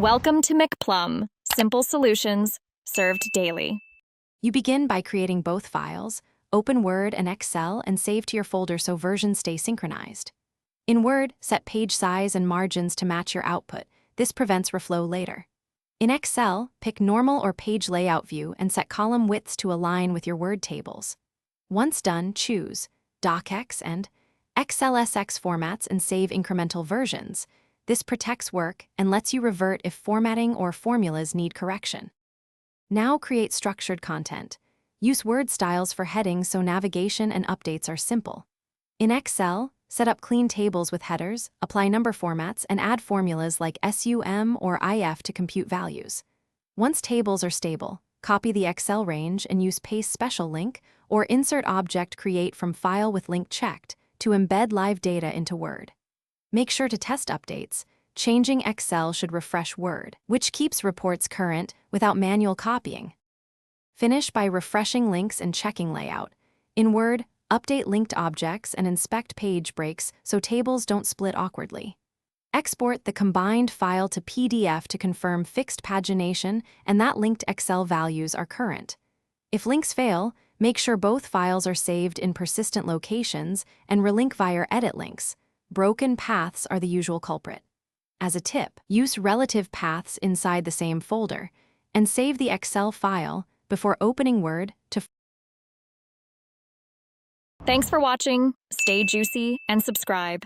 Welcome to McPlum, simple solutions served daily. You begin by creating both files, open Word and Excel, and save to your folder so versions stay synchronized. In Word, set page size and margins to match your output. This prevents reflow later. In Excel, pick normal or page layout view and set column widths to align with your Word tables. Once done, choose DocX and XLSX formats and save incremental versions. This protects work and lets you revert if formatting or formulas need correction. Now create structured content. Use word styles for headings so navigation and updates are simple. In Excel, set up clean tables with headers, apply number formats, and add formulas like SUM or IF to compute values. Once tables are stable, copy the Excel range and use Paste Special Link or Insert Object Create from File with Link checked to embed live data into Word. Make sure to test updates. Changing Excel should refresh Word, which keeps reports current without manual copying. Finish by refreshing links and checking layout. In Word, update linked objects and inspect page breaks so tables don't split awkwardly. Export the combined file to PDF to confirm fixed pagination and that linked Excel values are current. If links fail, make sure both files are saved in persistent locations and relink via edit links. Broken paths are the usual culprit. As a tip, use relative paths inside the same folder and save the Excel file before opening Word to. Thanks for watching. Stay juicy and subscribe.